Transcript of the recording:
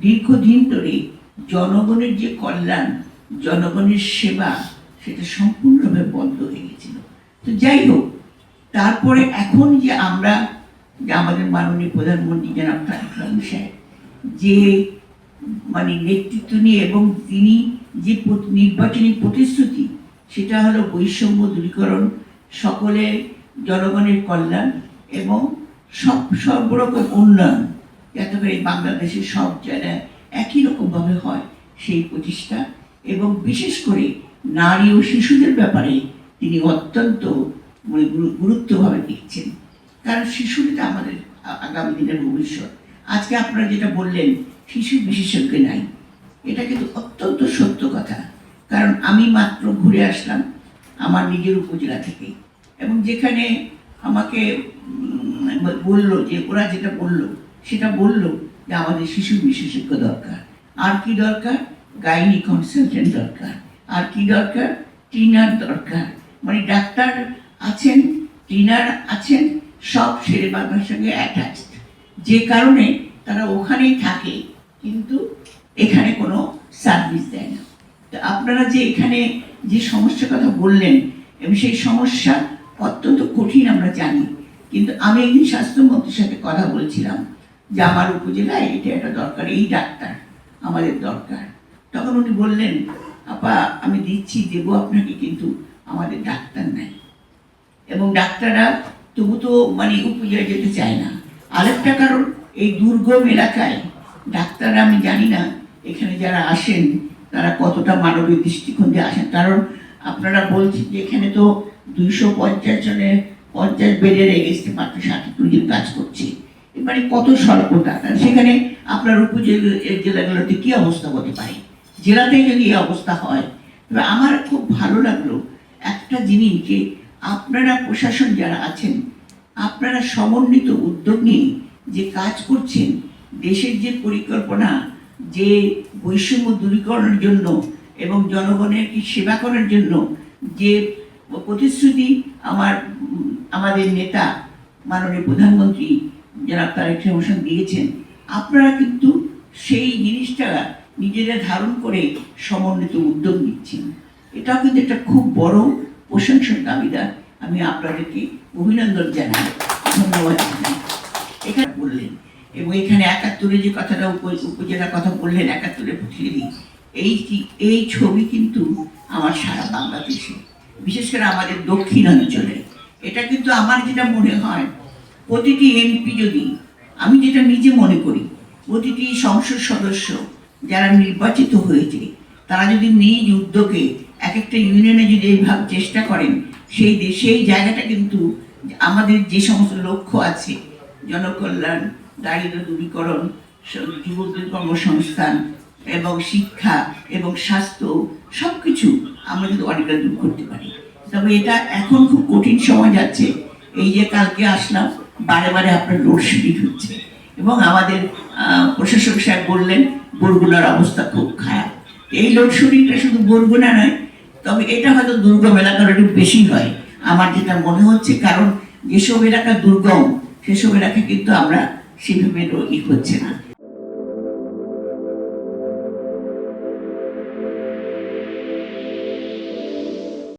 দীর্ঘদিন ধরে জনগণের যে কল্যাণ, জনগণের সেবা, সেটা সম্পূর্ণভাবে বন্ধ হয়ে গেছিল। তো যাই হোক, তারপরে এখন যে আমরা যে আমাদের মাননীয় প্রধানমন্ত্রী জনাব তারেক রহমান সাহেব যে মানে নেতৃত্ব নিয়ে এবং তিনি যে নির্বাচনী প্রতিশ্রুতি, সেটা হলো বৈষম্য দূরীকরণ, সকলের জনগণের কল্যাণ এবং সর্বরকম উন্নয়ন, যাতে করে বাংলাদেশের সব জায়গায় একই রকমভাবে হয় সেই প্রচেষ্টা, এবং বিশেষ করে নারী ও শিশুদের ব্যাপারে তিনি অত্যন্ত গুরুত্বভাবে দেখছেন। কারণ শিশুরা আমাদের আগামী দিনের ভবিষ্যৎ। আজকে আপনারা যেটা বললেন শিশু বিশেষজ্ঞ নাই, এটা কিন্তু অত্যন্ত সত্য কথা। কারণ আমি মাত্র ঘুরে আসলাম আমার নিজের উপজেলা থেকে, এবং যেখানে আমাকে বলল যে ওরা যেটা বললো সেটা বললো যে আমাদের শিশু বিশেষজ্ঞ দরকার। আর কি দরকার? গাইনি কনসালটেন্ট দরকার। আর কি দরকার? ট্রেনার দরকার। মানে ডাক্তার আছেন, ট্রেনার আছেন, সব শেরে বাংলার সঙ্গে অ্যাটাচড, যে কারণে তারা ওখানেই থাকে কিন্তু এখানে কোনো সার্ভিস দেয় না। তো আপনারা যে এখানে যে সমস্যার কথা বললেন, এবং সেই সমস্যা অত্যন্ত কঠিন আমরা জানি, কিন্তু আমি একদিন স্বাস্থ্যমন্ত্রীর সাথে কথা বলছিলাম যে আমার উপজেলায় এটা একটা দরকার, এই ডাক্তার আমাদের দরকার। তখন উনি বললেন, আপা আমি দিচ্ছি, দেবো আপনাকে, কিন্তু আমাদের ডাক্তার নাই, এবং ডাক্তাররা তবু তো মানে উপজেলায় যেতে চায় না। আরেকটা কারণ, এই দুর্গম এলাকায় ডাক্তাররা, আমি জানি না এখানে যারা আসেন তারা কতটা মানবিক দৃষ্টিকোণ দিয়ে আসেন। কারণ আপনারা বলছেন যে এখানে তো 250 জনের 50 বেডের এগেস্টে মাত্র 70 জন কাজ করছে, মানে কত স্বল্পতা। সেখানে আপনার জেলাগুলোতে কি অবস্থা হতে পারে? জেলাতেই যদি এই অবস্থা হয়, তবে আমার খুব ভালো লাগলো একটা জিনিস, যে আপনারা প্রশাসন যারা আছেন, আপনারা সমন্বিত উদ্যোগ নিয়ে যে কাজ করছেন, দেশের যে পরিকল্পনা, যে বৈষম্য দূরীকরণের জন্য এবং জনগণের সেবা করার জন্য যে প্রতিশ্রুতি আমাদের নেতা মাননীয় প্রধানমন্ত্রী জনাব তারেক রহমান দিয়েছেন, আপনারা কিন্তু সেই জিনিসটা নিজেরা ধারণ করে সমন্বিত উদ্যোগ নিচ্ছেন। এটাও কিন্তু একটা খুব বড় প্রশংসার দাবিদার। আমি আপনাদেরকে অভিনন্দন জানাই, ধন্যবাদ জানাই। এখানে বললেন, এবং এখানে 71 যে কথাটা উপজেলার কথা বললেন, 71 প্রতিনিধি, এই ছবি কিন্তু আমার সারা বাংলাদেশে, বিশেষ করে আমাদের দক্ষিণাঞ্চলে। এটা কিন্তু আমার যেটা মনে হয়, প্রতিটি এমপি যদি, আমি যেটা নিজে মনে করি, প্রতিটি সংসদ সদস্য যারা নির্বাচিত হয়েছে, তারা যদি নিজ উদ্যোগে এক একটা ইউনিয়নে যদি এইভাবে চেষ্টা করেন, সেই জায়গাটা কিন্তু আমাদের যে সমস্ত লক্ষ্য আছে, জনকল্যাণ, দারিদ্র দূরীকরণ, যুবকদের কর্মসংস্থান এবং শিক্ষা এবং স্বাস্থ্য, সব কিছু আমরা কিন্তু অনেকটা দূর করতে পারি। তবে এটা এখন খুব কঠিন সময় যাচ্ছে। এই যে কালকে আসলাম, বারে বারে আপনার লোডশেডিং হচ্ছে, এবং আমাদের প্রশাসক সাহেব বললেন বরগুনার অবস্থা খুব খারাপ। এই লোডশেডিংটা শুধু বরগুনা নয়, তবে এটা হয়তো দুর্গম এলাকার একটু বেশি হয় আমার যেটা মনে হচ্ছে। কারণ যেসব এলাকা দুর্গম, সেসব এলাকা কিন্তু আমরা সেভাবে হচ্ছে না।